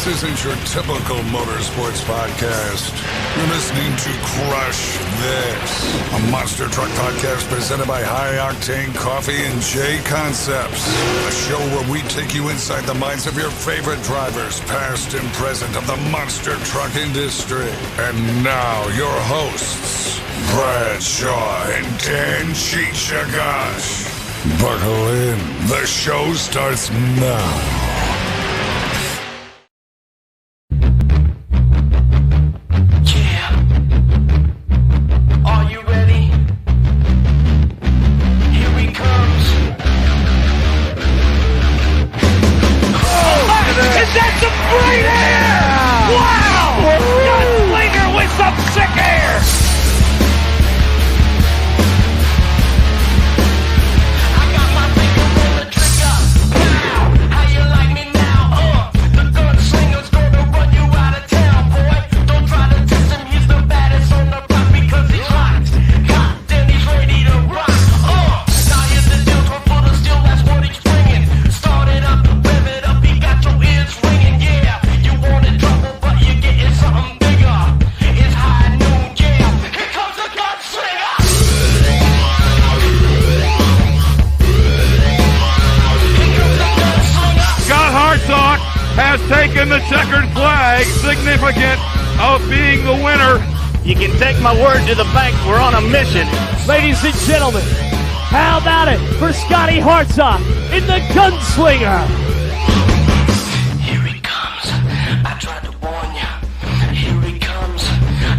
This isn't your typical motorsports podcast. You're listening to Crush This, a monster truck podcast presented by High Octane Coffee and J Concepts. A show where we take you inside the minds of your favorite drivers, past and present, of the monster truck industry. And now, your hosts, Brad Shaw and Dan Chichagash. Buckle in. The show starts now. Taking the checkered flag, significant of being the winner. You can take my word to the bank. We're on a mission. Ladies and gentlemen, how about it for Scotty Hartsock in the Gunslinger? Here he comes. I tried to warn you. Here he comes.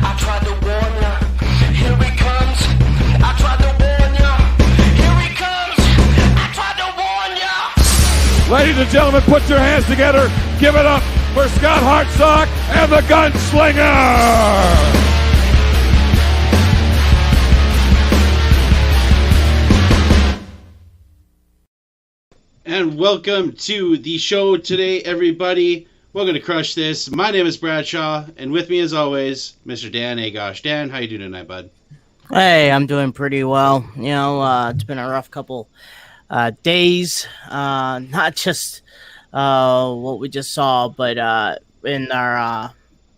I tried to warn you. Here he comes. I tried to warn you. Here he comes. I tried to warn you. Ladies and gentlemen, put your hands together. Give it up for Scott Hartsock and the Gunslinger! And welcome to the show today, everybody. Welcome to Crush This. My name is Bradshaw, and with me, as always, Mr. Dan Agosh. Dan, how you doing tonight, bud? Hey, I'm doing pretty well. You know, it's been a rough couple days. Not just what we just saw, but in our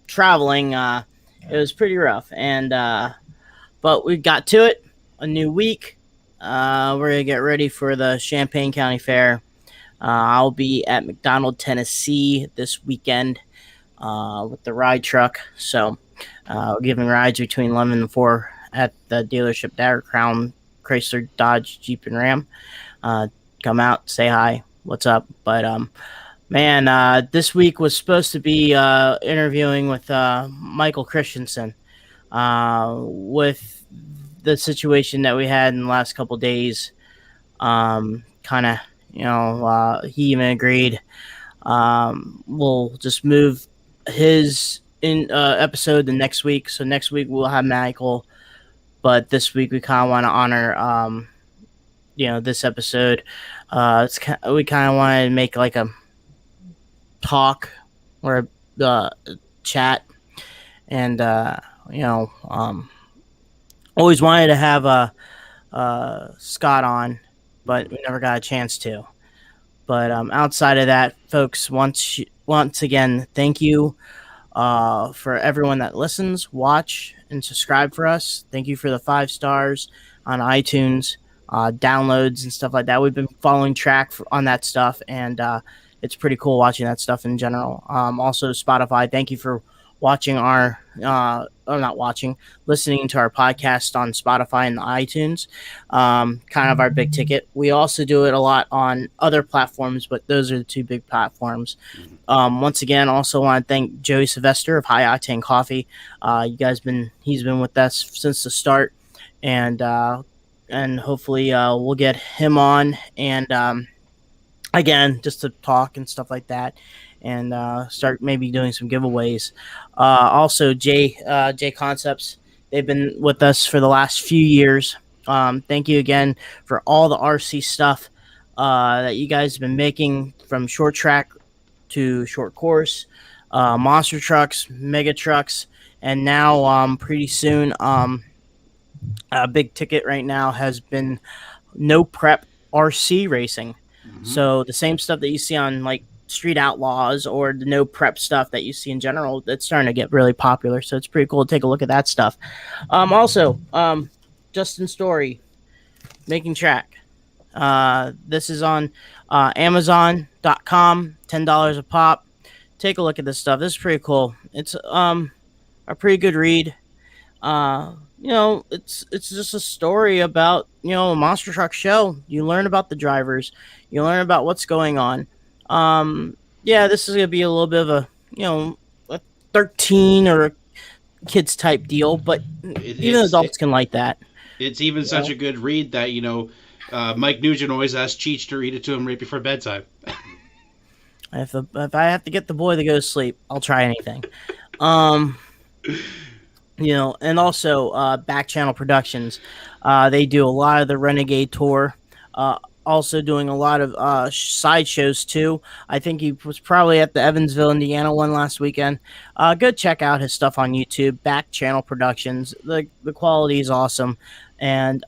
traveling, it was pretty rough. And but we got to it. A new week. We're gonna get ready for the Champaign County Fair. I'll be at McDonald, Tennessee this weekend with the ride truck. So we're giving rides between 11 and 4 at the dealership there, Crown, Chrysler, Dodge, Jeep, and Ram. Come out, say hi. What's up? But man, this week was supposed to be interviewing with Michael Christensen with the situation that we had in the last couple of days. Kind of, you know, he even agreed. We'll just move his episode to next week. So next week we'll have Michael, but this week we kind of want to honor this episode. We kind of wanted to make like a talk or a chat, and always wanted to have Scott on, but we never got a chance to. But outside of that, folks, once again, thank you for everyone that listens, watch, and subscribe for us. Thank you for the 5 stars on iTunes. Downloads and stuff like that. We've been following track on that stuff, and it's pretty cool watching that stuff in general. Also, Spotify, thank you for watching listening to our podcast on Spotify and iTunes. Kind of our big ticket. We also do it a lot on other platforms, but those are the 2 big platforms. Once again, also want to thank Joey Sylvester of High Octane Coffee. He's been with us since the start, and hopefully we'll get him on and again, just to talk and stuff like that, and start maybe doing some giveaways. Also, J Concepts, they've been with us for the last few years. Thank you again for all the RC stuff that you guys have been making, from short track to short course, monster trucks, mega trucks, and now pretty soon a big ticket right now has been no prep RC racing. Mm-hmm. So the same stuff that you see on like Street Outlaws or the no prep stuff that you see in general, that's starting to get really popular. So it's pretty cool to take a look at that stuff. Also, Justin Story, Making Track. This is on Amazon.com, $10 a pop. Take a look at this stuff. This is pretty cool. It's a pretty good read. It's just a story about, a monster truck show. You learn about the drivers. You learn about what's going on. This is going to be a little bit of a 13 or a kids type deal, but even adults can like that. It's even such a good read that, Mike Nugent always asks Cheech to read it to him right before bedtime. If I have to get the boy to go to sleep, I'll try anything. And also Back Channel Productions. They do a lot of the Renegade Tour. Also doing a lot of side shows too. I think he was probably at the Evansville, Indiana one last weekend. Go check out his stuff on YouTube. Back Channel Productions. The quality is awesome, and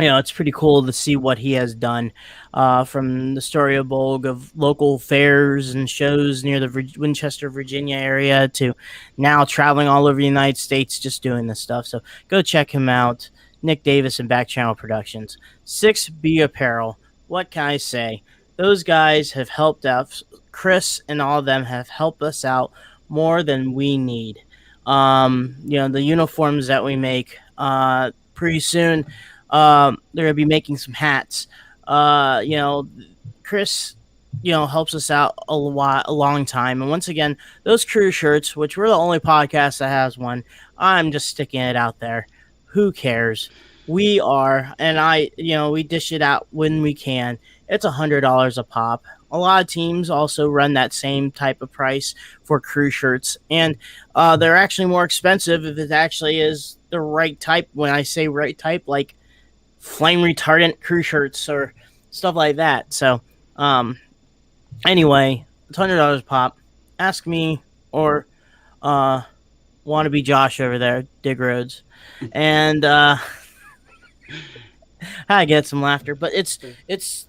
it's pretty cool to see what he has done. From the story of Bogue of local fairs and shows near the Winchester, Virginia area to now traveling all over the United States just doing this stuff. So go check him out. Nick Davis and Back Channel Productions. 6B Apparel. What can I say? Those guys have helped out. Chris and all of them have helped us out more than we need. The uniforms that we make, pretty soon, they're going to be making some hats. Chris, helps us out a long time. And once again, those crew shirts, which we're the only podcast that has one, I'm just sticking it out there. Who cares? We are, and we dish it out when we can. It's $100 a pop. A lot of teams also run that same type of price for crew shirts, and they're actually more expensive if it actually is the right type. When I say right type, like flame retardant crew shirts or stuff like that. So, anyway, it's $100 a pop. Ask me or wannabe Josh over there, Dig Roads. And I get some laughter, but it's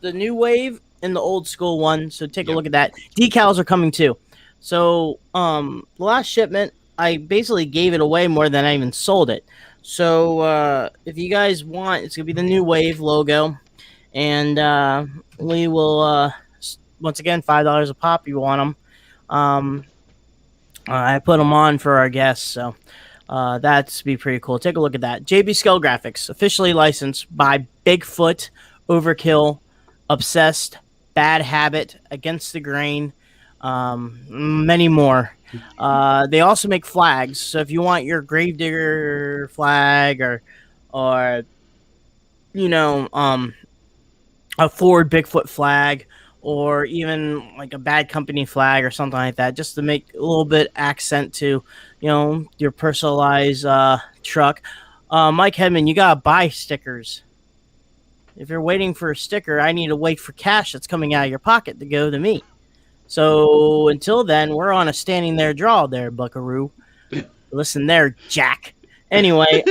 the new wave and the old school one. So take a look at that. Decals are coming too. So the last shipment, I basically gave it away more than I even sold it. So if you guys want, it's gonna be the new wave logo, and we will once again $5 a pop. You want them? I put them on for our guests, so. That's be pretty cool. Take a look at that. JB Scale Graphics, officially licensed by Bigfoot, Overkill, Obsessed, Bad Habit, Against the Grain, many more. They also make flags. So if you want your Gravedigger flag or a Ford Bigfoot flag, or even like a Bad Company flag or something like that, just to make a little bit accent to, your personalized truck. Mike Hedman, you gotta buy stickers. If you're waiting for a sticker, I need to wait for cash that's coming out of your pocket to go to me. So until then, we're on a standing there draw there, Buckaroo. Listen there, Jack. Anyway,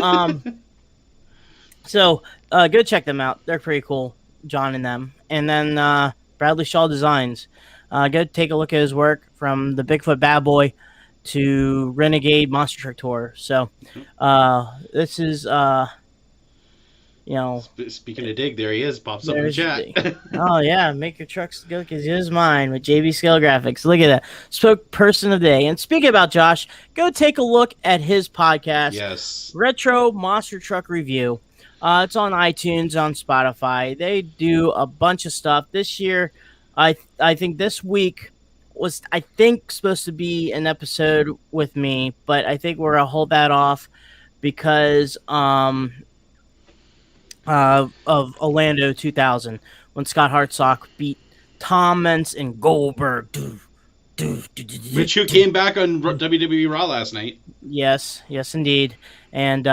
so go check them out. They're pretty cool, John and them. And then Bradley Shaw Designs. Go take a look at his work from the Bigfoot Bad Boy to Renegade Monster Truck Tour. So this is Speaking of Dig, there he is. Pops up in the chat. Oh yeah, make your trucks go because here's mine with JB Scale Graphics. Look at that, spokesperson of the day. And speaking about Josh, go take a look at his podcast. Yes, Retro Monster Truck Review. It's on iTunes, on Spotify. They do a bunch of stuff this year. I think this week was supposed to be an episode with me, but I think we're gonna hold that off because of Orlando 2000 when Scott Hartsock beat Tom Meents and Goldberg. Which who came back on WWE Raw last night. Yes, indeed, and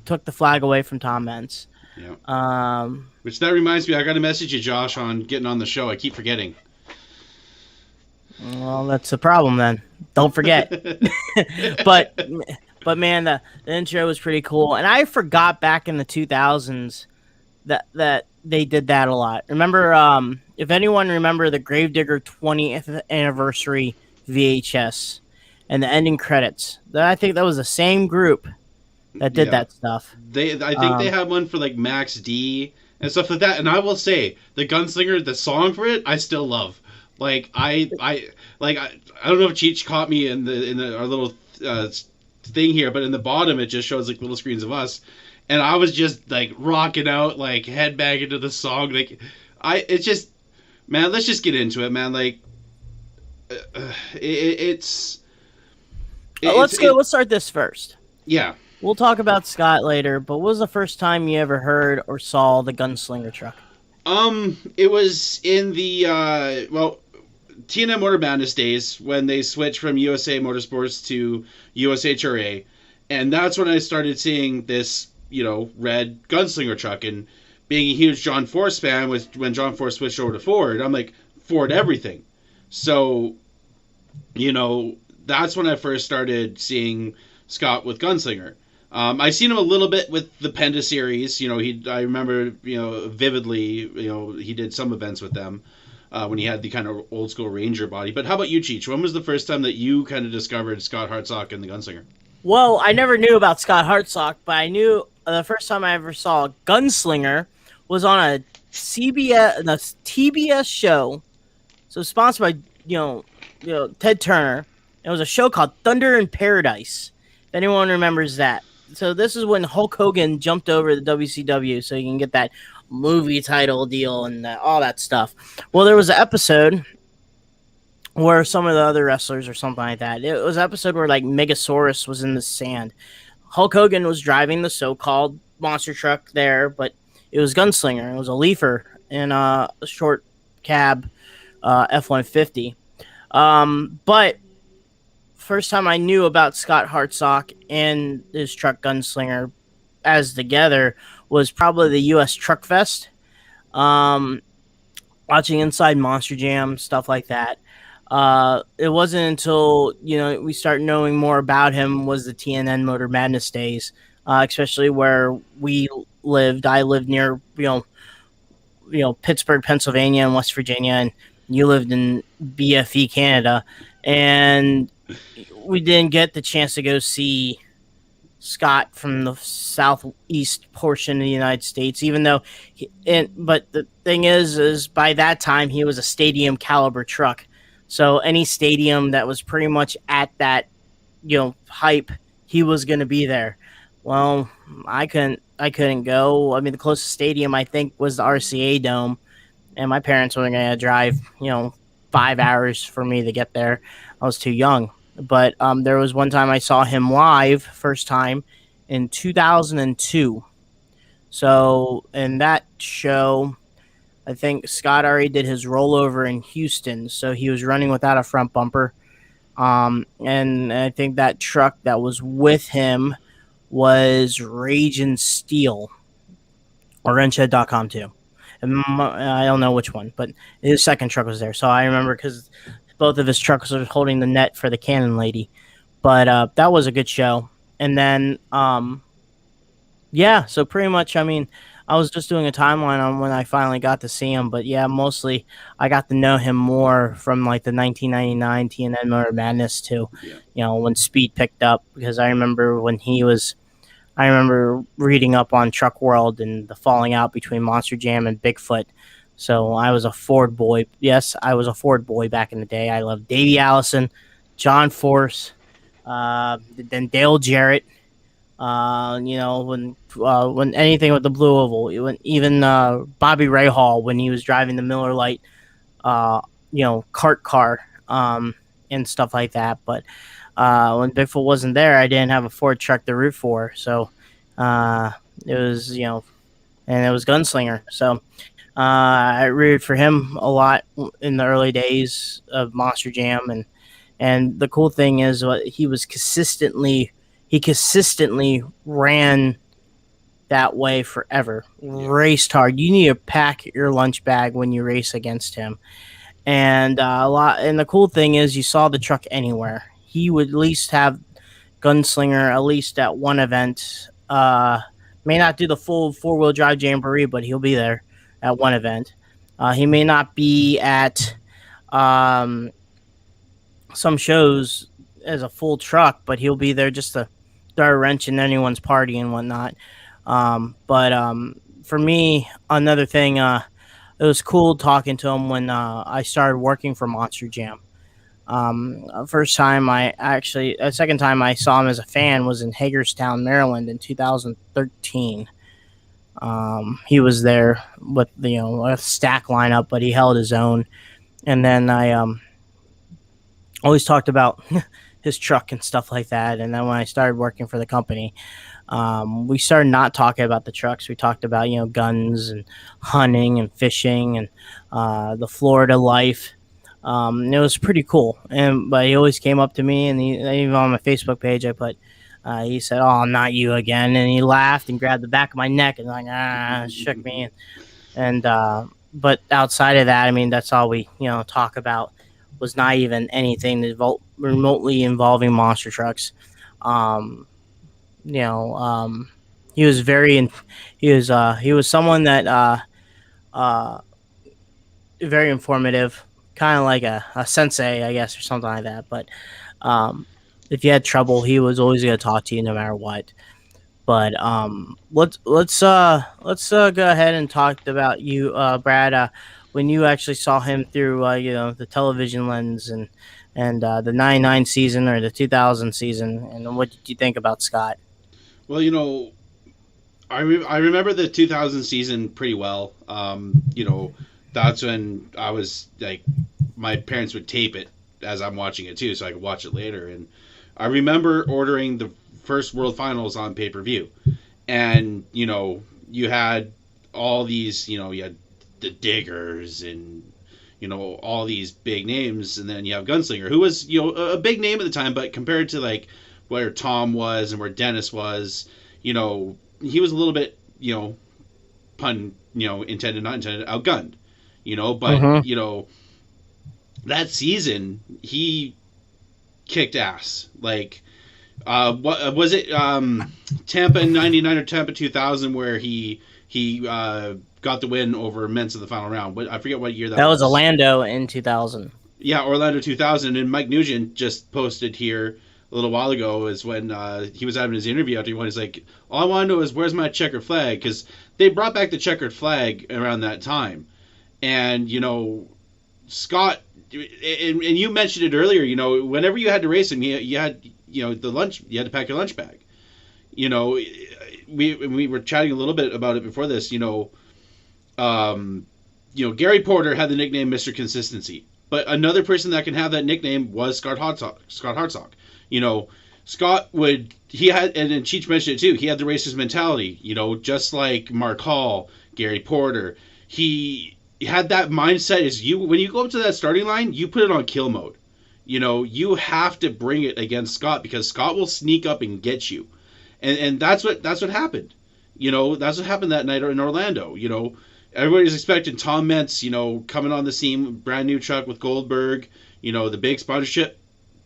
took the flag away from Tom Meents. Yeah. Which that reminds me, I got to message you, Josh, on getting on the show. I keep forgetting. Well, that's a problem then. Don't forget. But man, the intro was pretty cool, and I forgot back in the 2000s that they did that a lot. Remember, if anyone remember the Gravedigger 20th anniversary VHS and the ending credits, I think that was the same group that did that stuff. I think they had one for like Max D and stuff like that. And I will say, the Gunslinger, the song for it, I still love. Like I don't know if Cheech caught me in our little thing here, but in the bottom it just shows like little screens of us, and I was just like rocking out, like headbanging to the song. Like it's just, man, let's just get into it, man. Like let's start this first. Yeah. We'll talk about Scott later, but what was the first time you ever heard or saw the Gunslinger truck? It was in the TNM Motor Madness days when they switched from USA Motorsports to USHRA, and that's when I started seeing this, red Gunslinger truck. And being a huge John Force fan, when John Force switched over to Ford, I'm like, Ford everything. So, that's when I first started seeing Scott with Gunslinger. I seen him a little bit with the Penda series. I remember, vividly, he did some events with them when he had the kind of old school Ranger body. But how about you, Cheech? When was the first time that you kind of discovered Scott Hartsock and the Gunslinger? Well, I never knew about Scott Hartsock, but I knew the first time I ever saw Gunslinger was on a TBS show. So sponsored by, Ted Turner. It was a show called Thunder in Paradise. If anyone remembers that. So this is when Hulk Hogan jumped over the WCW, so you can get that movie title deal and all that stuff. Well, there was an episode where some of the other wrestlers or something like that. It was an episode where like Megasaurus was in the sand. Hulk Hogan was driving the so-called monster truck there, but it was Gunslinger. It was a Leafer in a short cab F-150. But first time I knew about Scott Hartsock and his truck Gunslinger as together was probably the U.S. Truck Fest. Watching Inside Monster Jam, stuff like that. It wasn't until, we started knowing more about him was the TNN Motor Madness days, especially where we lived. I lived near, Pittsburgh, Pennsylvania and West Virginia, and you lived in BFE, Canada. And we didn't get the chance to go see Scott from the southeast portion of the United States, even though, but the thing is by that time he was a stadium caliber truck. So any stadium that was pretty much at that, hype, he was going to be there. Well, I couldn't go. I mean, the closest stadium I think was the RCA Dome, and my parents were going to drive, 5 hours for me to get there. I was too young. But there was one time I saw him live, first time, in 2002. So in that show, I think Scott already did his rollover in Houston. So he was running without a front bumper. And I think that truck that was with him was Raging Steel, or Wrenchhead.com too. And I don't know which one, but his second truck was there. So I remember because both of his trucks were holding the net for the Cannon Lady. But that was a good show. And then, so pretty much, I mean, I was just doing a timeline on when I finally got to see him. But, yeah, mostly I got to know him more from, like, the 1999 TNN Motor Madness too, when Speed picked up. Because I remember when I remember reading up on Truck World and the falling out between Monster Jam and Bigfoot. So I was a Ford boy. Yes, I was a Ford boy back in the day. I loved Davey Allison, John Force, then Dale Jarrett. When anything with the Blue Oval, even Bobby Rahal when he was driving the Miller Lite, kart car, and stuff like that. But when Bigfoot wasn't there, I didn't have a Ford truck to root for. So it was, and it was Gunslinger. So. I rooted for him a lot in the early days of Monster Jam, and the cool thing is he consistently ran that way forever. Raced hard. You need to pack your lunch bag when you race against him, and And the cool thing is you saw the truck anywhere. He would at least have Gunslinger at least at one event. May not do the full 4-wheel drive jamboree, but he'll be there. at one event. He may not be at some shows as a full truck, but he'll be there just to throw a wrench in anyone's party and whatnot. But for me, another thing, it was cool talking to him when I started working for Monster Jam. Second time I saw him as a fan was in Hagerstown, Maryland in 2013. He was there with a stack lineup, but he held his own. And then I always talked about his truck and stuff like that. And then when I started working for the company, we started not talking about the trucks. We talked about guns and hunting and fishing and the Florida life. It was pretty cool. But he always came up to me, and even on my Facebook page, I put. He said, "Oh, not you again," and he laughed and grabbed the back of my neck and shook me. But outside of that, I mean, that's all we talk about. Was not even anything remotely involving monster trucks. He was he was someone that very informative, kind of like a sensei, I guess, or something like that. But if you had trouble, he was always going to talk to you no matter what. But let's go ahead and talk about you, Brad. When you actually saw him through the television lens and the 99 season or the 2000 season, and what did you think about Scott? Well, I remember the 2000 season pretty well. That's when I was like, my parents would tape it as I'm watching it too, so I could watch it later. And I remember ordering the first World Finals on pay-per-view, and you had all these, you had the Diggers and all these big names, and then you have Gunslinger, who was a big name at the time, but compared to like where Tom was and where Dennis was, he was a little bit pun intended not intended outgunned, but that season he kicked ass. Like what was it, Tampa in 99 or Tampa 2000 where he got the win over Mintz in the final round. But I forget what year that was. Orlando in 2000. Yeah, Orlando 2000. And Mike Nugent just posted here a little while ago is when he was having his interview after he won. He's like, all I want to know is where's my checkered flag? Because they brought back the checkered flag around that time. And, Scott, and you mentioned it earlier, whenever you had to race him, you had, the lunch, you had to pack your lunch bag. We were chatting a little bit about it before this, Gary Porter had the nickname Mr. Consistency, but another person that can have that nickname was Scott Hartsock. Scott he had, and Cheech mentioned it too, he had the racer's mentality, just like Mark Hall, Gary Porter. He had that mindset when you go up to that starting line, you put it on kill mode. You have to bring it against Scott because Scott will sneak up and get you. And that's what happened. That's what happened that night in Orlando. Everybody's expecting Tom Mintz, coming on the scene, brand new truck with Goldberg, the big sponsorship.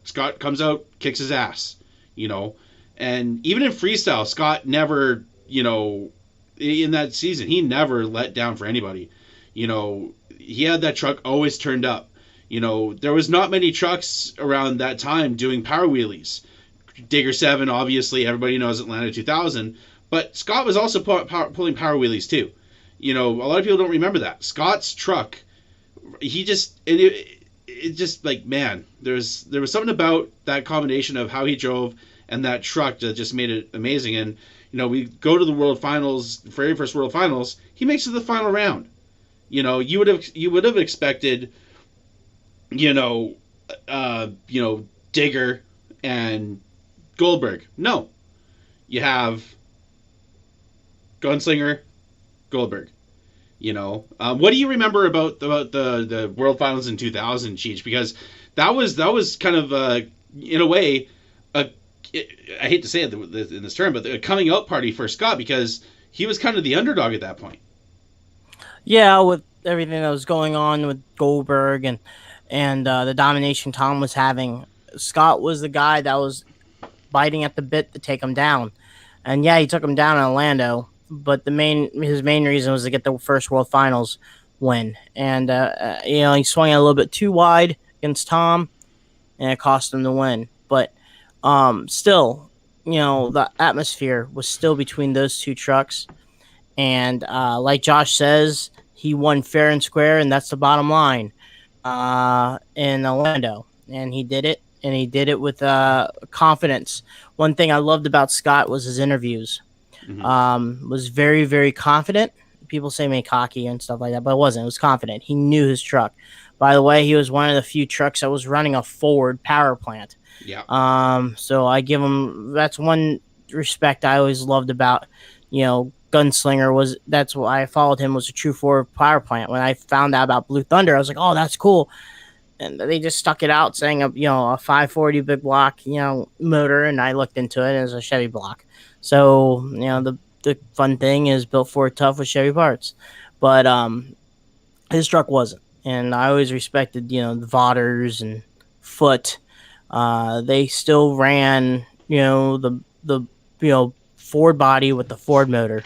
Scott comes out, kicks his ass, and even in freestyle, Scott never, in that season, he never let down for anybody. He had that truck always turned up. There was not many trucks around that time doing power wheelies. Digger 7, obviously, everybody knows Atlanta 2000, but Scott was also pulling power wheelies too. A lot of people don't remember that. Scott's truck, it just like, man, there was something about that combination of how he drove and that truck that just made it amazing. And, we go to the World Finals, the very first World Finals, he makes it to the final round. You would have expected, Digger and Goldberg. No, you have Gunslinger, Goldberg. What do you remember about the World Finals in 2000, Cheech? Because that was kind of in a way, I hate to say it in this term, but a coming out party for Scott because he was kind of the underdog at that point. Yeah, with everything that was going on with Goldberg and the domination Tom was having, Scott was the guy that was biting at the bit to take him down. And yeah, he took him down in Orlando, but his main reason was to get the first World Finals win, and he swung it a little bit too wide against Tom, and it cost him the win. But still, the atmosphere was still between those two trucks, and like Josh says, he won fair and square, and that's the bottom line in Orlando, and he did it. And he did it with confidence. One thing I loved about Scott was his interviews. Was very, very confident. People say me cocky and stuff like that, but it wasn't. It was confident. He knew his truck. By the way, he was one of the few trucks that was running a Ford power plant. Yeah. So I give him, that's one respect I always loved about, Gunslinger that's why I followed him, was a true Ford power plant. When I found out about Blue Thunder, I was like, oh, that's cool. And they just stuck it out saying a 540 big block, motor. And I looked into it as a Chevy block. So, the fun thing is built Ford tough with Chevy parts, but, his truck wasn't. And I always respected, the Vodders and Foot. They still ran, the Ford body with the Ford motor.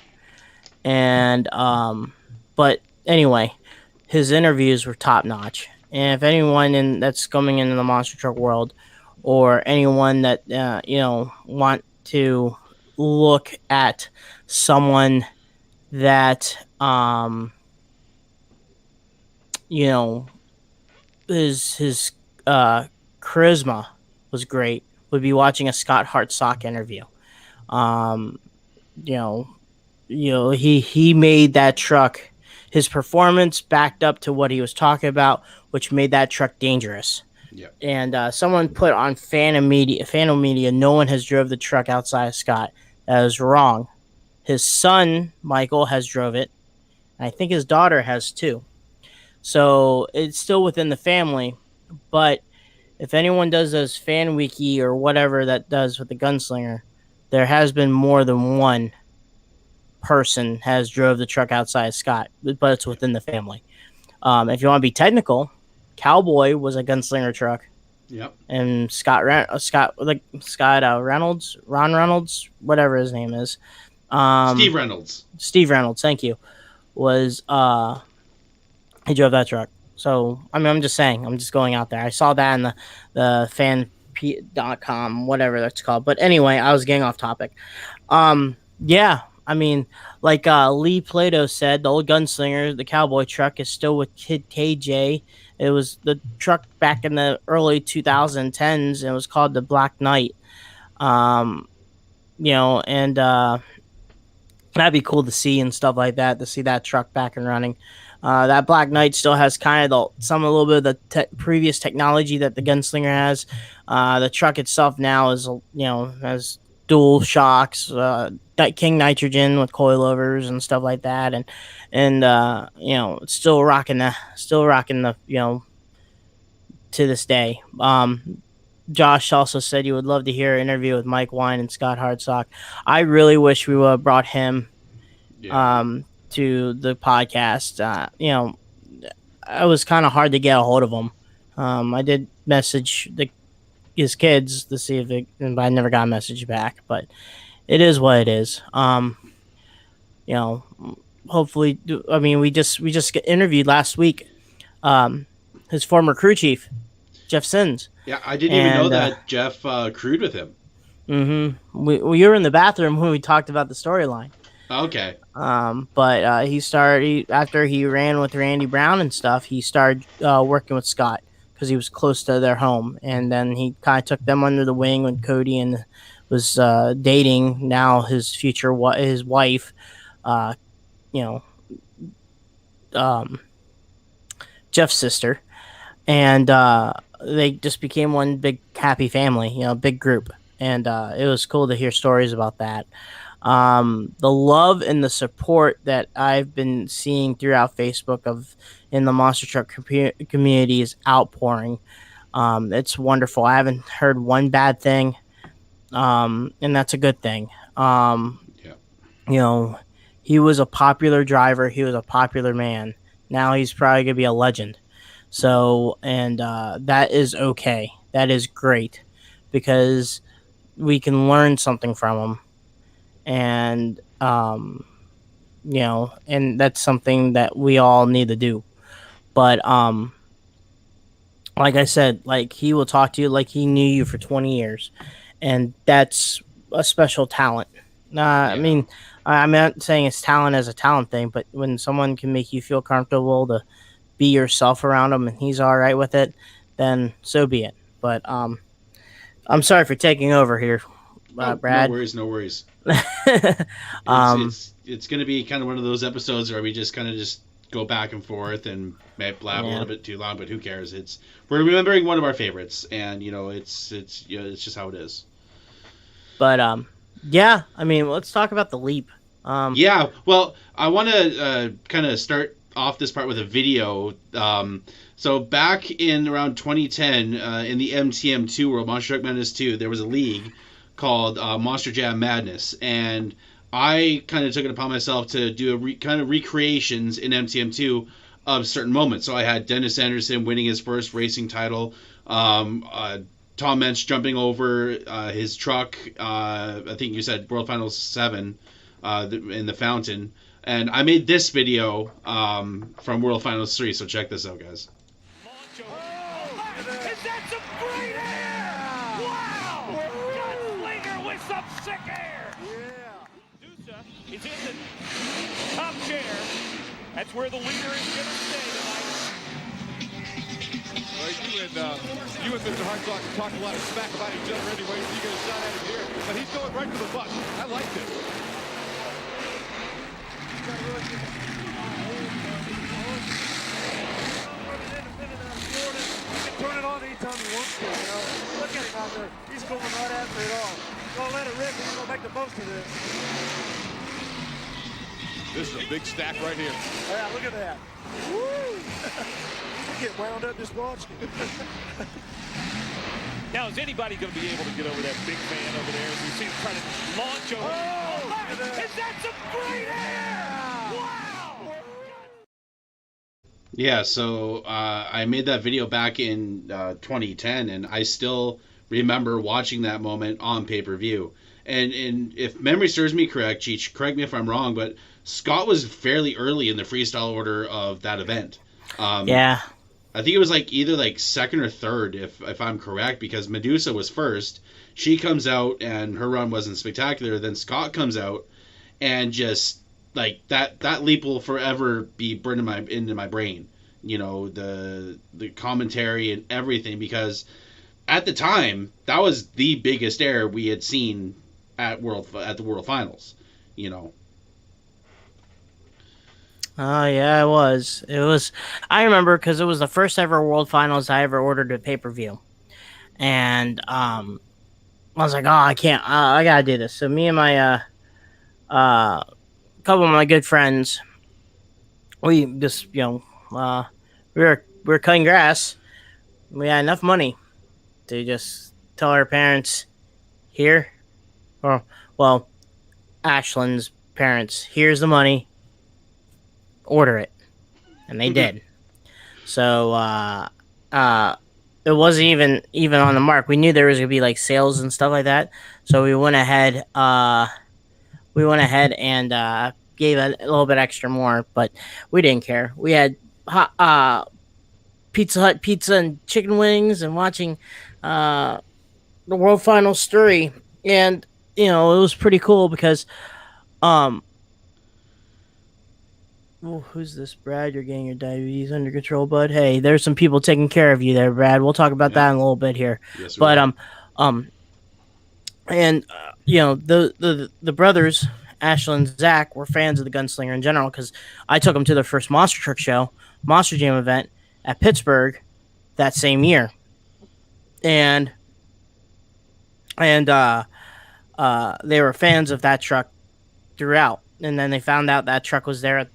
And, but anyway, his interviews were top notch. And if anyone that's coming into the monster truck world, or anyone that want to look at someone that his charisma was great, would be watching a Scott Hartsock interview. He made that truck. His performance backed up to what he was talking about, which made that truck dangerous. Yeah. And someone put on Phantom Media, no one has drove the truck outside of Scott. That is wrong. His son, Michael, has drove it. And I think his daughter has too. So it's still within the family. But if anyone does those Fan Wiki or whatever that does with the Gunslinger, there has been more than one person has drove the truck outside of Scott, but it's within the family. If you want to be technical, Cowboy was a Gunslinger truck. Yep. And Ron Reynolds, whatever his name is, Steve Reynolds, thank you, was he drove that truck. So I'm just saying, I'm just going out there. I saw that in the fan.com, whatever that's called. But anyway, I was getting off topic. Yeah. Like Lee Plato said, the old Gunslinger, the Cowboy truck, is still with Kid KJ. It was the truck back in the early 2010s. It was called the Black Knight. And that'd be cool to see and stuff like that, to see that truck back and running. That Black Knight still has kind of a little bit of the previous technology that the Gunslinger has. The truck itself now is, has dual shocks, King nitrogen with coilovers and stuff like that, and it's still rocking the to this day. Josh also said you would love to hear an interview with Mike Wine and Scott Hartsock. I really wish we would have brought him to the podcast. It was kind of hard to get a hold of him. I did message his kids to see but I never got a message back. But it is what it is. Hopefully, we just got interviewed last week. His former crew chief, Jeff Sins. Yeah, I didn't even know that Jeff crewed with him. Mm-hmm. We were in the bathroom when we talked about the storyline. Okay. But he started after he ran with Randy Brown and stuff. He started working with Scott because he was close to their home, and then he kind of took them under the wing when Cody and was dating now his future his wife. Jeff's sister, and they just became one big happy family, big group, and it was cool to hear stories about that. The love and the support that I've been seeing throughout Facebook in the monster truck community is outpouring. It's wonderful. I haven't heard one bad thing, and that's a good thing. He was a popular driver. He was a popular man. Now he's probably going to be a legend. So, and that is okay. That is great because we can learn something from him. And and that's something that we all need to do. But like I said, like he will talk to you like he knew you for 20 years, and that's a special talent. I mean, I'm not saying it's talent as a talent thing, but when someone can make you feel comfortable to be yourself around him, and he's all right with it, then so be it. But I'm sorry for taking over here, Brad. No worries. Um, It's going to be kind of one of those episodes where we just kind of just go back and forth and may blab a little bit too long, but who cares? We're remembering one of our favorites, and it's just how it is. But yeah, I mean, let's talk about the leap. Yeah, well, I want to kind of start off this part with a video. So back in around 2010, in the MTM2 World, Monster Truck Madness 2, there was a league called Monster Jam Madness, and I kind of took it upon myself to do kind of recreations in MTM2 of certain moments. So I had Dennis Anderson winning his first racing title, Tom Mensch jumping over his truck, I think you said World Finals 7 in the fountain. And I made this video from World Finals 3, so check this out, guys. Is that some great air? Wow! Gunslinger with some sick air! Yeah. Medusa is in the top chair. That's where the leader is going to stay tonight. Well, you and Mr. Hartsock talk a lot of smack about each other anyway, so you get a shot at him here. But he's going right to the butt. I like this. Turn it on anytime he wants to, Look at him out there. He's going right after it all. Gonna let it rip, and he's gonna make the most of this. This is a big stack right here. Yeah, look at that. Woo! You get wound up just watching. Now, is anybody going to be able to get over that big fan over there? As we see him try to launch over. Oh, is that some great air? Wow! Yeah, so I made that video back in 2010, and I still remember watching that moment on pay-per-view. And if memory serves me correct, Cheech, correct me if I'm wrong, but Scott was fairly early in the freestyle order of that event. Yeah. I think it was either second or third, if I'm correct, because Medusa was first. She comes out, and her run wasn't spectacular. Then Scott comes out, and just that leap will forever be burned into my brain. The commentary and everything, because at the time that was the biggest air we had seen at the World Finals. Oh yeah, it was. I remember because it was the first ever World Finals I ever ordered a pay-per-view, and I was like, oh, I can't. I gotta do this. So me and my couple of my good friends, we just we were cutting grass. We had enough money to just tell our parents here, or well, Ashland's parents, here's the money. Order it, and they did. So it wasn't even on the mark. We knew there was gonna be sales and stuff like that, so we went ahead and gave a little bit extra more, but we didn't care. We had Pizza Hut pizza and chicken wings, and watching the World Finals 3, and it was pretty cool because oh, who's this, Brad? You're getting your diabetes under control, bud. Hey, there's some people taking care of you there, Brad. We'll talk about that in a little bit here. Yes, but the brothers, Ashley and Zach, were fans of the Gunslinger in general because I took them to their first Monster Truck show, Monster Jam event at Pittsburgh that same year, and they were fans of that truck throughout. And then they found out that truck was there at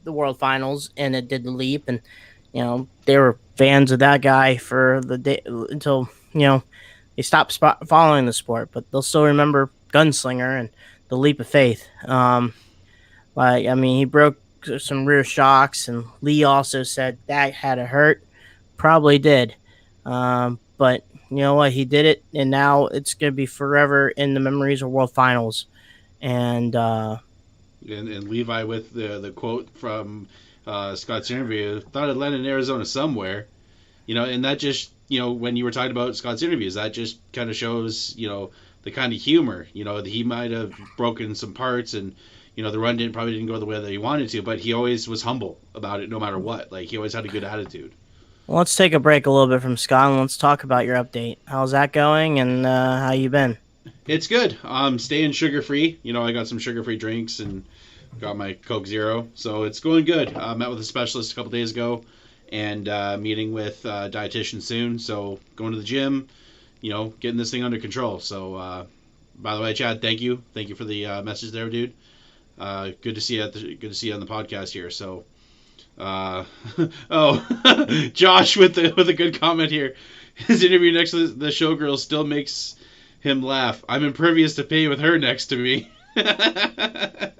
the World Finals, and it did the leap, and they were fans of that guy for the day until they stopped following the sport, but they'll still remember Gunslinger and the leap of faith. He broke some rear shocks, and Lee also said that had to hurt. Probably did, but you know what? He did it, and now it's going to be forever in the memories of World Finals, and And Levi with the quote from Scott's interview, thought I'd land in Arizona somewhere, and that just, when you were talking about Scott's interviews, that just kind of shows, the kind of humor, that he might have broken some parts and, the run probably didn't go the way that he wanted to, but he always was humble about it no matter what. Like, he always had a good attitude. Well, let's take a break a little bit from Scott and let's talk about your update. How's that going and how you been? It's good. Staying sugar-free. I got some sugar-free drinks and got my Coke Zero. So it's going good. I met with a specialist a couple days ago and meeting with a dietitian soon. So going to the gym, getting this thing under control. So, by the way, Chad, thank you. Thank you for the message there, dude. Good to see you good to see you on the podcast here. So, Josh with a good comment here. His interview next to the showgirl still makes him laugh. I'm impervious to pain with her next to me. and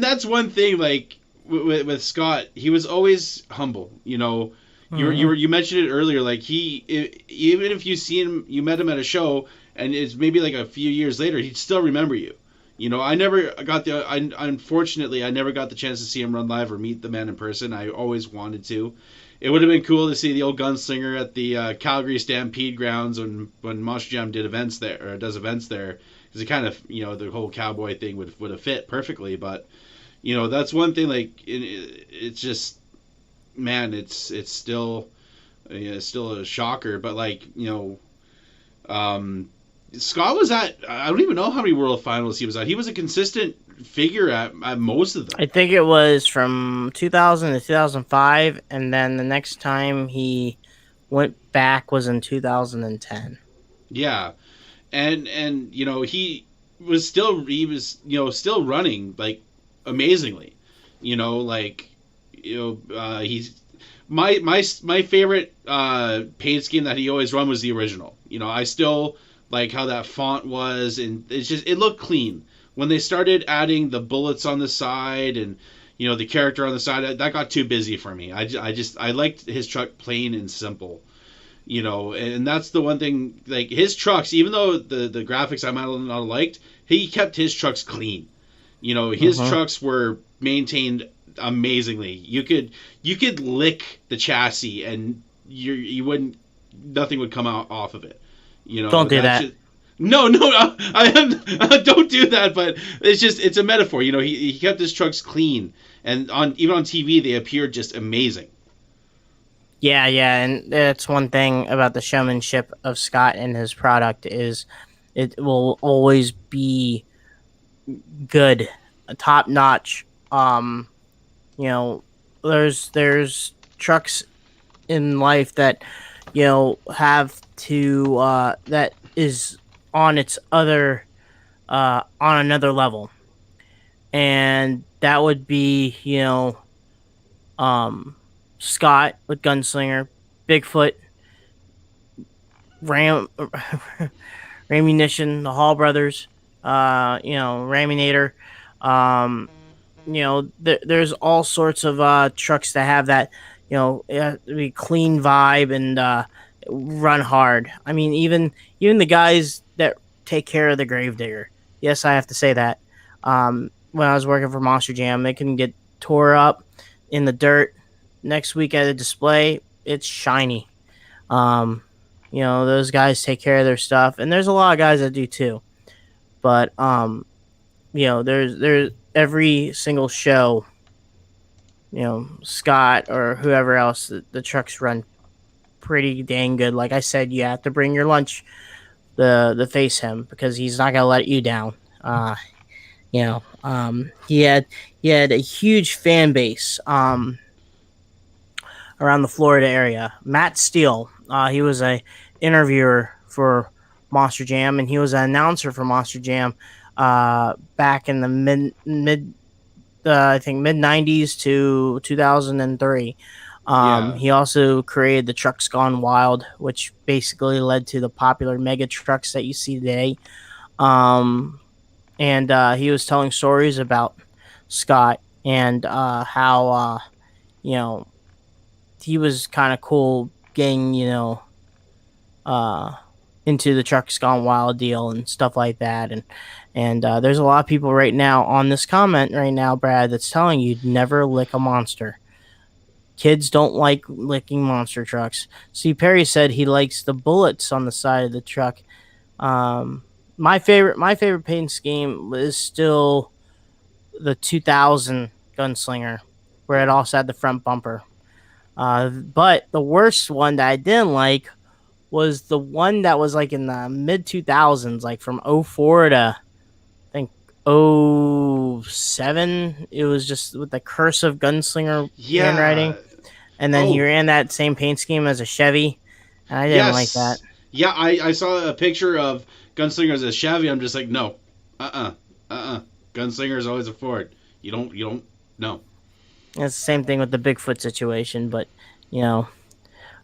that's one thing, like with Scott, he was always humble. You mentioned it earlier. Like even if you met him at a show, and it's maybe like a few years later, he'd still remember you. Unfortunately, I never got the chance to see him run live or meet the man in person. I always wanted to. It would have been cool to see the old gunslinger at the Calgary Stampede grounds when Monster Jam does events there, because it kind of, the whole cowboy thing would have fit perfectly. But, that's one thing. Like, it's just, man, it's still a shocker. But like, Scott was I don't even know how many World Finals he was at. He was a consistent figure at most of them. I think it was from 2000 to 2005, and then the next time he went back was in 2010. Yeah, and he was still still running like amazingly. He's my favorite paint scheme that he always run was the original. I still like how that font was, and it looked clean. When they started adding the bullets on the side and the character on the side, that got too busy for me. I liked his truck plain and simple, and that's the one thing. Like, his trucks, even though the graphics I might not have liked, he kept his trucks clean. His trucks were maintained amazingly. You could lick the chassis and you wouldn't, nothing would come out off of it. Don't do that. No, I don't do that. But it's a metaphor. He kept his trucks clean, and even on TV they appeared just amazing. Yeah, and that's one thing about the showmanship of Scott and his product is it will always be good, top notch. There's trucks in life that have to that is on its other on another level, and that would be Scott with Gunslinger, Bigfoot, Ramunition, the Hall brothers, Raminator. There's all sorts of trucks that have that be clean vibe and run hard. I mean, even the guys that take care of the Gravedigger. Yes, I have to say that. When I was working for Monster Jam, they can get tore up in the dirt. Next week at a display, it's shiny. Those guys take care of their stuff, and there's a lot of guys that do too. But there's every single show. Scott or whoever else, the trucks run pretty dang good. Like I said, you have to bring your lunch to face him because he's not gonna let you down. He had a huge fan base around the Florida area. Matt Steele, he was a interviewer for Monster Jam, and he was an announcer for Monster Jam back in the mid 90s to 2003. He also created the Trucks Gone Wild, which basically led to the popular mega trucks that you see today. And he was telling stories about Scott and how he was kind of cool getting into the Trucks Gone Wild deal and stuff like that. And there's a lot of people right now on this comment right now, Brad, that's telling you never lick a monster. Kids don't like licking monster trucks. Steve Perry said he likes the bullets on the side of the truck. My favorite paint scheme is still the 2000 Gunslinger, where it also had the front bumper. But the worst one that I didn't like was the one that was like in the mid 2000s, like from 04 to I think 07. It was just with the Cursive Gunslinger handwriting. And then he ran that same paint scheme as a Chevy. And I didn't like that. Yeah, I saw a picture of Gunslinger as a Chevy. I'm just like, no. Gunslinger is always a Ford. You don't, no. It's the same thing with the Bigfoot situation. But,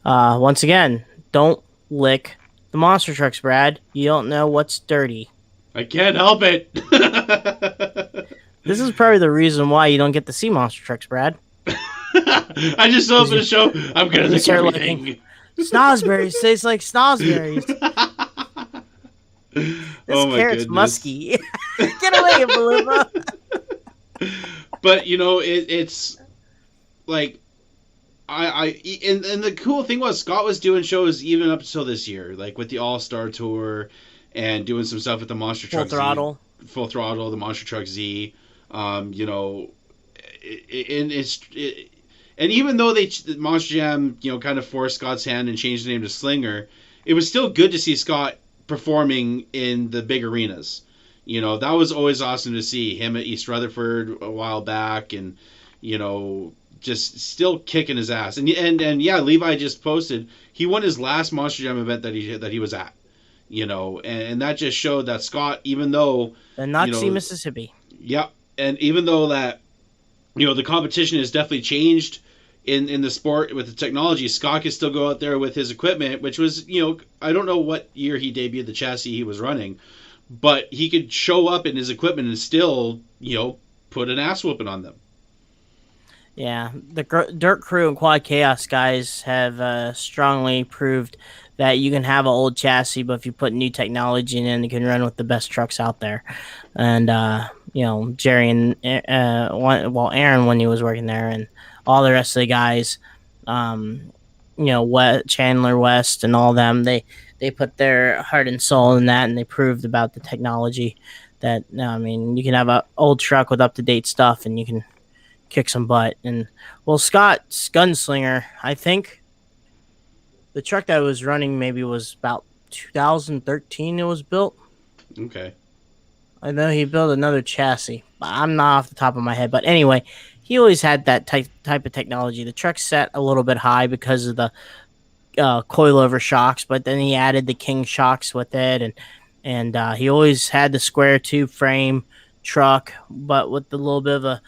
once again, don't lick the monster trucks, Brad. You don't know what's dirty. I can't help it. This is probably the reason why you don't get to see monster trucks, Brad. I just opened the show. I'm gonna lick everything. Snosberries tastes like snosberries. This carrot's musky. Get away, Palumbo. But it's like and the cool thing was Scott was doing shows even up until this year, like with the All-Star Tour and doing some stuff with the Monster Truck Full Throttle, the Monster Truck Z. And even though Monster Jam, kind of forced Scott's hand and changed the name to Slinger, it was still good to see Scott performing in the big arenas. That was always awesome to see him at East Rutherford a while back, and just still kicking his ass. And yeah, Levi just posted he won his last Monster Jam event that he was at. And that just showed that Scott, even though the Noxie, Mississippi. Yeah, and even though that the competition has definitely changed in the sport with the technology, Scott can still go out there with his equipment, which was, I don't know what year he debuted the chassis he was running, but he could show up in his equipment and still, put an ass whooping on them. Yeah, the Dirt Crew and Quad Chaos guys have strongly proved that you can have an old chassis, but if you put new technology in, you can run with the best trucks out there. And, Jerry and, Aaron, when he was working there, and all the rest of the guys, Chandler West and all them, they put their heart and soul in that, and they proved about the technology that, you can have an old truck with up-to-date stuff, and you can kick some butt. And, Scott's Gunslinger, I think the truck that was running maybe was about 2013 it was built. Okay. I know he built another chassis. I'm not off the top of my head. But anyway, he always had that type of technology. The truck's set a little bit high because of the coilover shocks, but then he added the King shocks with it. And he always had the square tube frame truck, but with a little bit of a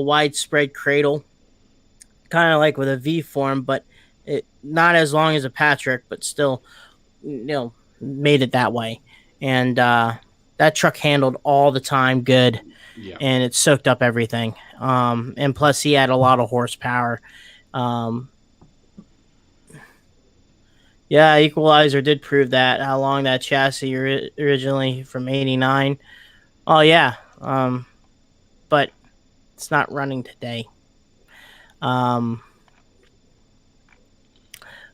widespread cradle. Kind of like with a V form, but it not as long as a Patrick, but still, made it that way. And that truck handled all the time good, and it soaked up everything. And plus, he had a lot of horsepower. Equalizer did prove that. How long that chassis originally from '89. Oh yeah, but it's not running today.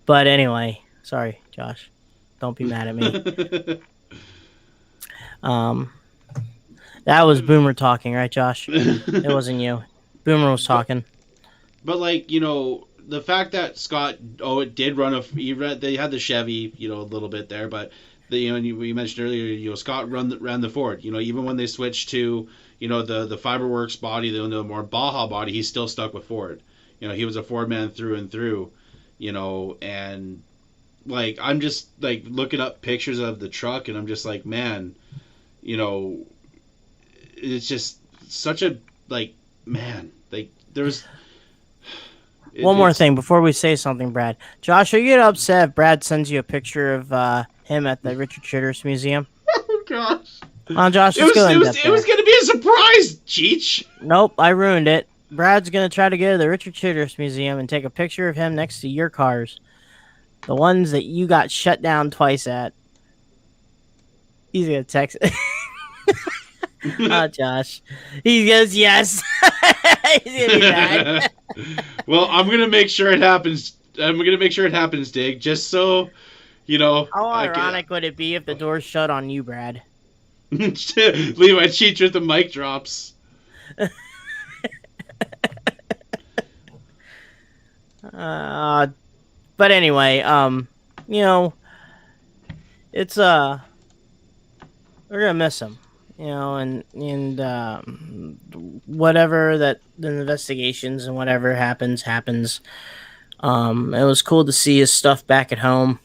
But anyway, sorry, Josh. Don't be mad at me. That was Boomer talking, right, Josh? It wasn't you. Boomer was talking. But the fact that Scott, it did run they had the Chevy, a little bit there, but we mentioned earlier, Scott ran the Ford. Even when they switched to, the Fiberworks body, the more Baja body, he still stuck with Ford. He was a Ford man through and through. And I'm just looking up pictures of the truck, and I'm just like, man, it's just such a there's one more thing before we say something, Brad. Josh, are you get upset if Brad sends you a picture of him at the Richard Childress Museum? Oh gosh. Josh, it was going to be a surprise, Cheech. Nope, I ruined it. Brad's going to try to go to the Richard Childress Museum and take a picture of him next to your cars. The ones that you got shut down twice at. He's gonna text. Oh, Josh. He goes, yes. He's gonna be mad. Well, I'm gonna make sure it happens. I'm gonna make sure it happens, Dig. Just so you know. How ironic would it be if the door's shut on you, Brad? Levi Cheech with the mic drops. But anyway, you know, it's we're gonna miss him, you know, and whatever that the investigations and whatever happens. It was cool to see his stuff back at home,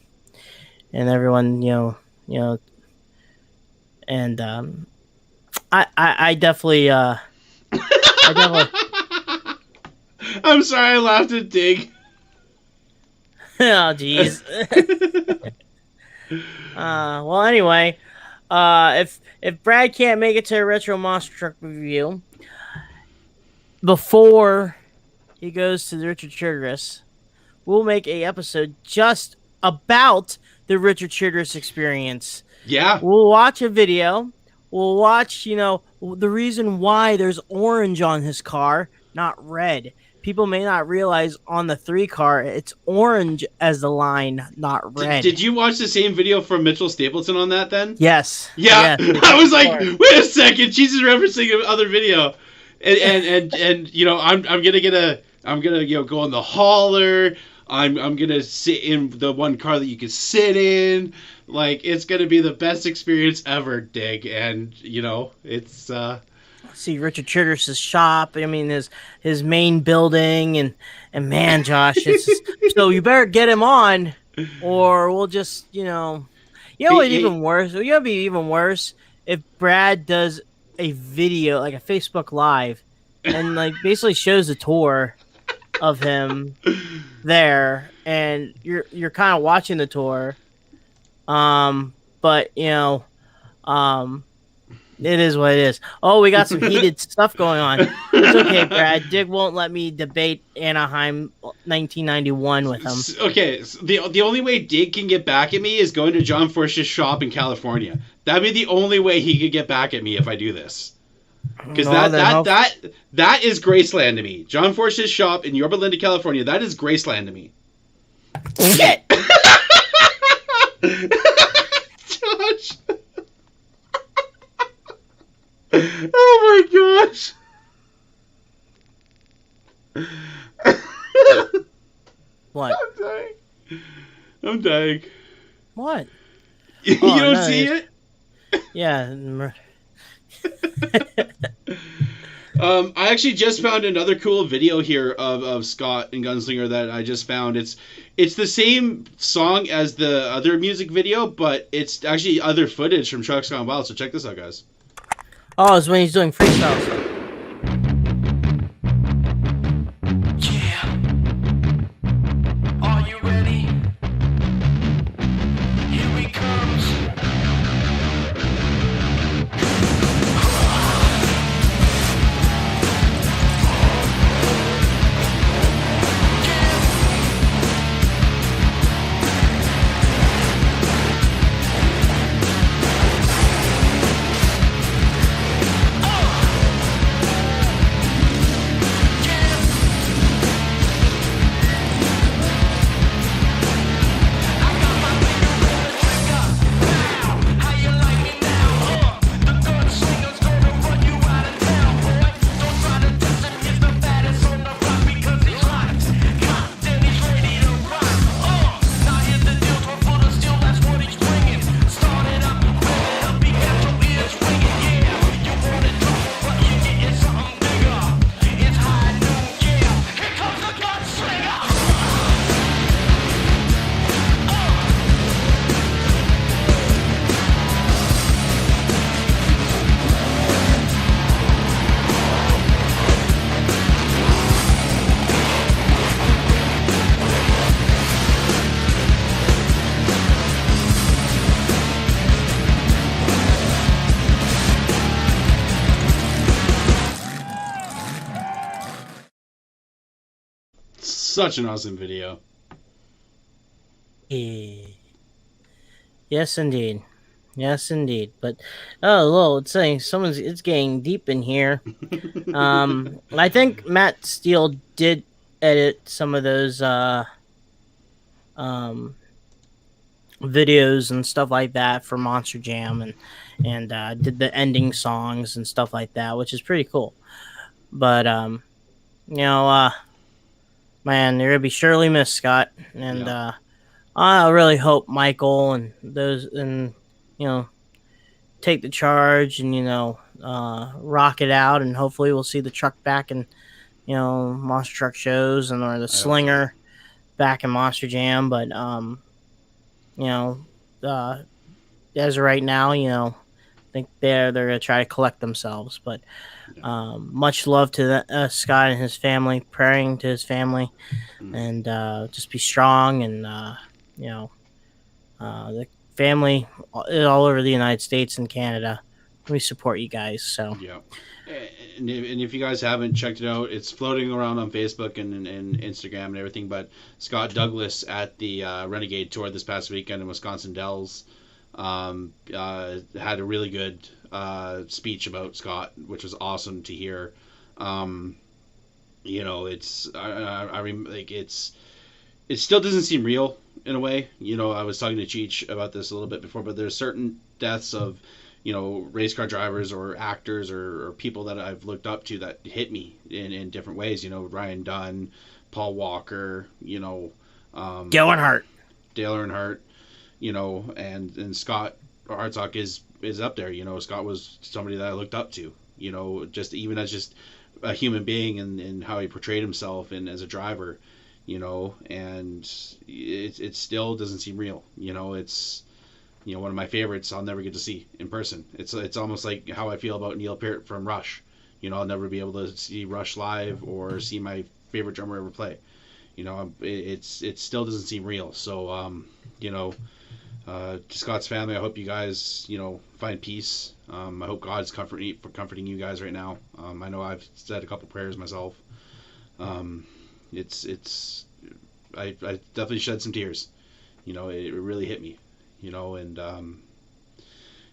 and everyone, you know, and I definitely, I definitely. I'm sorry, I laughed at Dig. Oh, jeez. Well, anyway, if Brad can't make it to a Retro Monster Truck review before he goes to the Richard Childress, we'll make a episode just about the Richard Childress experience. Yeah. We'll watch a video. We'll watch, you know, the reason why there's orange on his car, not red. People may not realize on the 3 car, it's orange as the line, not red. Did you watch the same video from Mitchell Stapleton on that then? Yes. Yeah. Yes. I was like, wait a second, she's just referencing another video. And you know, I'm gonna go in the hauler. I'm gonna sit in the one car that you can sit in. Like, it's gonna be the best experience ever, Dig. And you know, it's see Richard Childress' shop. I mean, his main building, and man, Josh, it's just, so you better get him on, or we'll just, you know what's even worse. It's gonna be even worse if Brad does a video, like a Facebook Live, and like basically shows a tour of him there, and you're kind of watching the tour, but you know, it is what it is. Oh, we got some heated stuff going on. It's okay, Brad. Dig won't let me debate Anaheim 1991 with him. Okay, so the only way Dig can get back at me is going to John Forsh's shop in California. That'd be the only way he could get back at me if I do this. Because that is Graceland to me. John Forsh's shop in Yorba Linda, California. That is Graceland to me. Shit! Josh. Oh my gosh. What? I'm dying. What? You don't see it? Yeah. I actually just found another cool video here of Scott and Gunslinger that I just found. It's the same song as the other music video, but it's actually other footage from Trucks Gone Wild. So check this out, guys. Oh, it's when he's doing freestyle stuff. Yeah. Are you ready? Here he comes. Such an awesome video. Yes, indeed. Yes, indeed. But it's saying it's getting deep in here. I think Matt Steele did edit some of those um videos and stuff like that for Monster Jam, and did the ending songs and stuff like that, which is pretty cool. But you know, man, you're gonna be surely missed, Scott, and Yeah. I really hope Michael and those and you know take the charge and rock it out, and hopefully we'll see the truck back in Monster Truck shows and or the I hope so. Slinger back in Monster Jam. But you know, uh, as of right now, I think they're gonna try to collect themselves. But much love to Scott and his family. Praying to his family, Mm. and just be strong. And the family all over the United States and Canada, we support you guys. So Yeah. And if you guys haven't checked it out, it's floating around on Facebook and Instagram and everything. But Scott Douglas at the Renegade Tour this past weekend in Wisconsin Dells had a really good speech about Scott, which was awesome to hear. Um, it's like it still doesn't seem real in a way. I was talking to Cheech about this a little bit before, but there's certain deaths of race car drivers or actors or people that I've looked up to that hit me in different ways. Ryan Dunn, Paul Walker, Gil Earnhardt. Dale Earnhardt, and Scott Hartsock is up there. Scott was somebody that I looked up to. Just even as just a human being and how he portrayed himself and as a driver. And it still doesn't seem real. It's one of my favorites I'll never get to see in person. It's almost like how I feel about Neil Peart from Rush. I'll never be able to see Rush live or see my favorite drummer ever play. It still doesn't seem real. So to Scott's family, I hope you guys find peace. I hope God's comforting you guys right now. I know I've said a couple prayers myself. It's I definitely shed some tears. It really hit me. And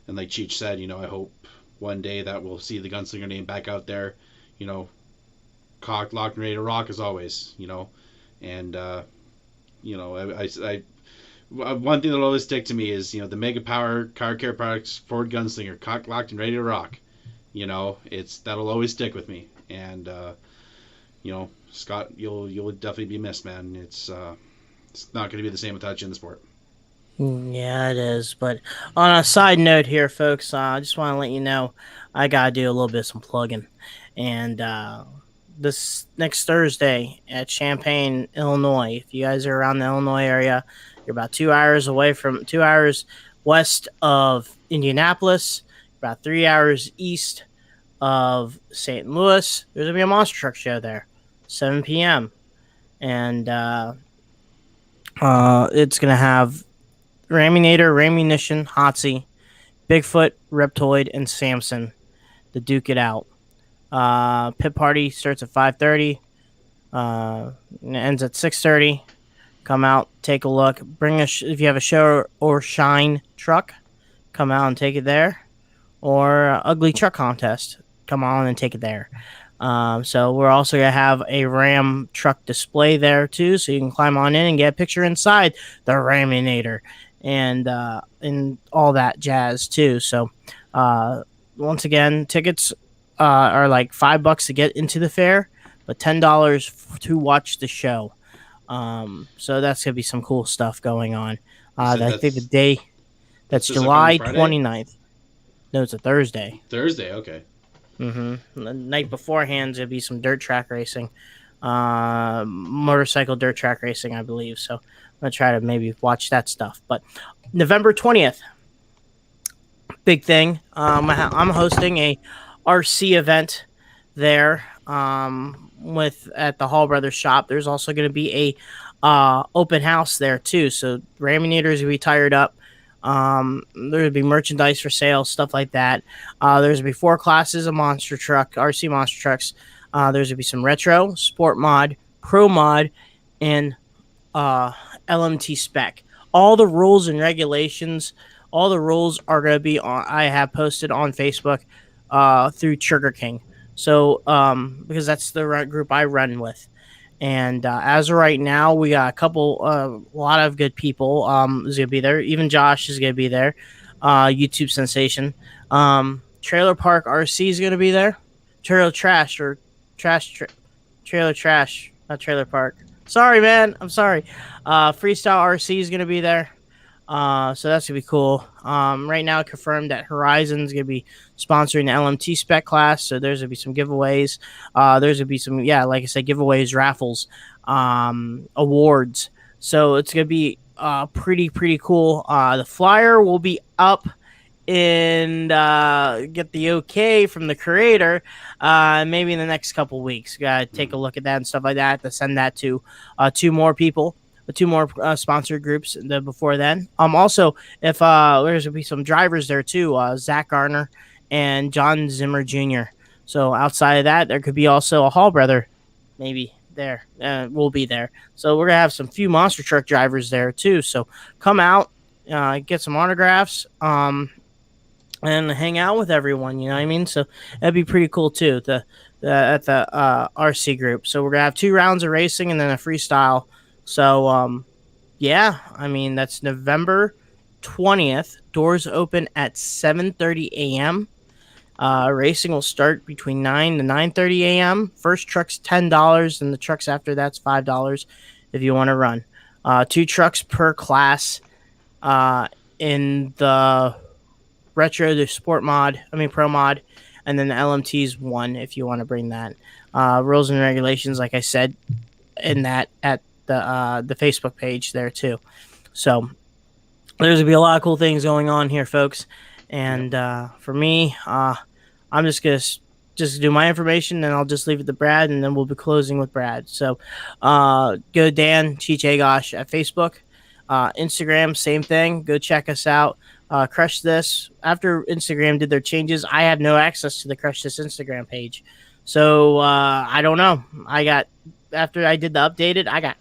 like Cheech said, I hope one day that we'll see the Gunslinger name back out there. Cocked, locked, and ready to rock as always. And I one thing that'll always stick to me is the Mega Power Car Care Products Ford Gunslinger, cocked, locked, and ready to rock. That'll always stick with me. And Scott, you'll definitely be missed, man. It's not going to be the same without you in the sport. Yeah, it is. But on a side note here, folks, I just want to let you know I got to do a little bit of some plugging. And this next Thursday at Champaign, Illinois, if you guys are around the Illinois area, you're about 2 hours west of Indianapolis, about 3 hours east of St. Louis. There's going to be a monster truck show there, 7 p.m. And it's going to have Raminator, Ramunition, Hotsy, Bigfoot, Reptoid, and Samson to duke it out. Pit party starts at 5:30. And ends at 6:30. Come out, take a look. If you have a show or shine truck, come out and take it there. Or ugly truck contest, come on and take it there. So we're also gonna have a Ram truck display there too, so you can climb on in and get a picture inside the Raminator and all that jazz too. So once again, tickets are like $5 to get into the fair, but $10 to watch the show. So that's gonna be some cool stuff going on. I think the day that's July 29th. No, it's a Thursday. Thursday, okay. Mm-hmm. The night beforehand, there'll be some dirt track racing, motorcycle dirt track racing, I believe. So I'm gonna try to maybe watch that stuff. But November 20th, big thing. I'm hosting a RC event there. At the Hall Brothers shop. There's also going to be a open house there too. So Raminators will be tired up. There'll be merchandise for sale, stuff like that. There's going to be 4 classes of RC monster trucks. There's going to be some retro, sport mod, pro mod, and LMT spec. All the rules and regulations All the rules are going to be on. I have posted on Facebook through Trigger King. So because that's the group I run with. And as of right now, we got a lot of good people is going to be there. Even Josh is going to be there. YouTube sensation. Trailer Park RC is going to be there. Trailer Trash, not Trailer Park. Sorry, man. I'm sorry. Freestyle RC is going to be there. So that's going to be cool. Right now, confirmed that Horizon's going to be sponsoring the LMT spec class. So there's going to be some giveaways. There's going to be some, like I said, giveaways, raffles, awards. So it's going to be pretty cool. The flyer will be up and get the okay from the creator maybe in the next couple weeks. Gotta take a look at that and stuff like that to send that to two more sponsored groups before then. Also, if there's gonna be some drivers there too, Zach Garner and John Zimmer Jr. So outside of that, there could be also a Hall brother maybe there will be there. So we're gonna have some few monster truck drivers there too. So come out, get some autographs, and hang out with everyone, you know what I mean? So that'd be pretty cool too, at the RC group. So we're gonna have 2 rounds of racing and then a freestyle. So yeah, I mean that's November 20th. Doors open at 7:30 a.m. Racing will start between 9 to 9:30 a.m. First truck's $10, and the trucks after that's $5 if you want to run. 2 trucks per class in the retro, the pro mod, and then the LMT's 1 if you want to bring that. Rules and regulations, like I said, in that at the Facebook page there too. So there's gonna be a lot of cool things going on here, folks. And for me, I'm just gonna do my information, and I'll just leave it to Brad, and then we'll be closing with Brad. So go Dan Cheech Agosh at Facebook, Instagram, same thing. Go check us out. Crush This. After Instagram did their changes, I have no access to the Crush This Instagram page. So I don't know. After I did the updated, I got.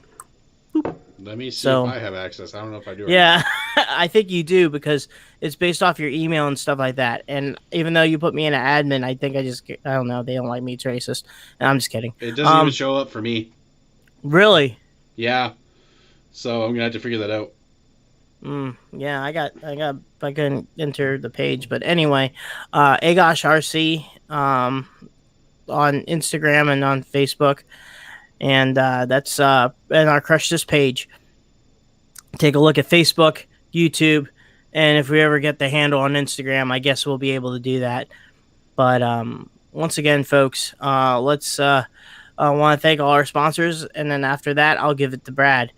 Let me see if I have access. I don't know if I do. Yeah, I think you do because it's based off your email and stuff like that. And even though you put me in an admin, I think I don't know. They don't like me. It's racist. And I'm just kidding. It doesn't even show up for me. Really? Yeah. So I'm gonna have to figure that out. Yeah, I couldn't enter the page, but anyway, Agosh RC on Instagram and on Facebook, and that's in our Crush This page. Take a look at Facebook, YouTube, and if we ever get the handle on Instagram, I guess we'll be able to do that. But once again, folks, let's I want to thank all our sponsors, and then after that, I'll give it to Brad,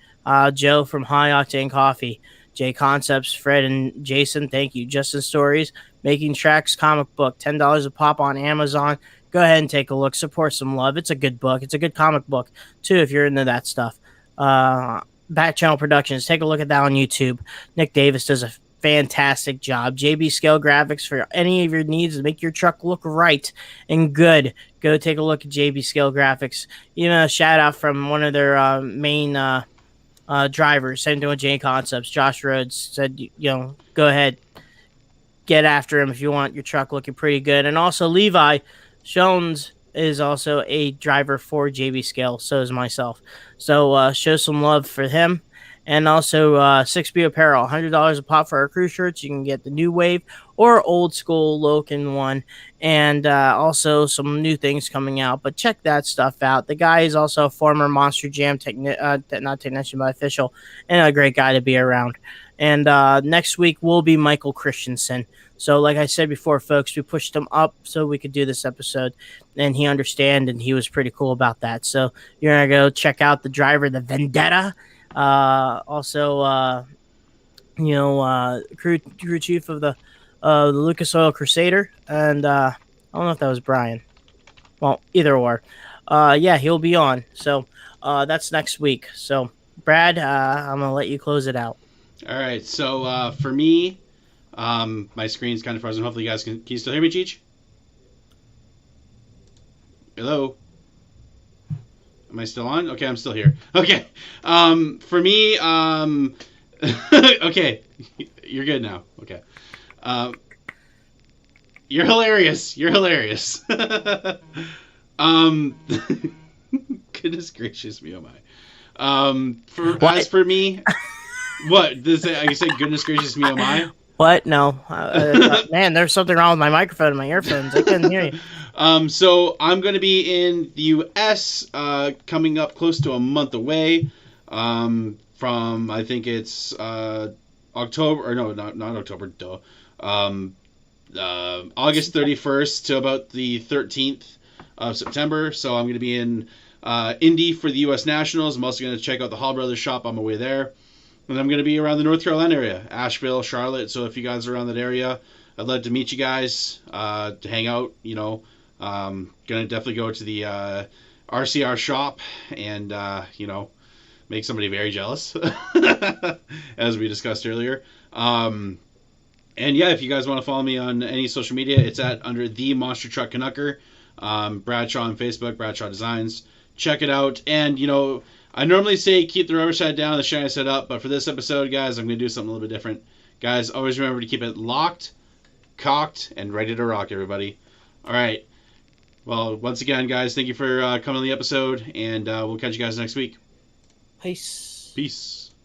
Joe from High Octane Coffee. J Concepts, Fred and Jason, thank you. Justin Stories, Making Tracks comic book, $10 a pop on Amazon. Go ahead and take a look. Support some love. It's a good book. It's a good comic book, too, if you're into that stuff. Back Channel Productions, take a look at that on YouTube. Nick Davis does a fantastic job. JB Scale Graphics for any of your needs to make your truck look right and good. Go take a look at JB Scale Graphics. Even a shout out from one of their main drivers, same thing with J Concepts. Josh Rhodes said, go ahead, get after him if you want your truck looking pretty good. And also Levi Jones is also a driver for JB Scale. So is myself. So show some love for him. And also 6B Apparel, $100 a pop for our crew shirts. You can get the new wave or old school Loken one. And also some new things coming out. But check that stuff out. The guy is also a former Monster Jam not technician, but official. And a great guy to be around. And next week will be Michael Christensen. So like I said before, folks, we pushed him up so we could do this episode. And he understand, and he was pretty cool about that. So you're going to go check out the driver, the Vendetta. Also, crew chief of the Lucas Oil Crusader, and I don't know if that was Brian. Well, either or. He'll be on. So that's next week. So Brad, I'm gonna let you close it out. All right. So for me, my screen's kind of frozen. Hopefully, you guys can you still hear me, Cheech? Hello. Am I still on? Okay, I'm still here. Okay. For me, Okay, you're good now. Okay. You're hilarious. You're hilarious. Goodness gracious me, oh my. As for me, what? You said goodness gracious me, oh my? What? No. Man, there's something wrong with my microphone and my earphones. I couldn't hear you. So I'm going to be in the U.S. Coming up close to a month away. From I think it's October, or no, not October, duh. August 31st to about the 13th of September. So I'm going to be in Indy for the U.S. Nationals. I'm also going to check out the Hall Brothers shop on my way there. And I'm going to be around the North Carolina area, Asheville, Charlotte. So if you guys are around that area, I'd love to meet you guys, to hang out, you know. Going to definitely go to the RCR shop and, you know, make somebody very jealous, as we discussed earlier. And yeah, if you guys want to follow me on any social media, it's under the Monster Truck Canucker. Bradshaw on Facebook, Bradshaw Designs. Check it out. And, you know, I normally say keep the rubber side down, the shiny side up, but for this episode, guys, I'm going to do something a little bit different. Guys, always remember to keep it locked, cocked, and ready to rock, everybody. All right. Well, once again, guys, thank you for coming on the episode, and we'll catch you guys next week. Peace. Peace.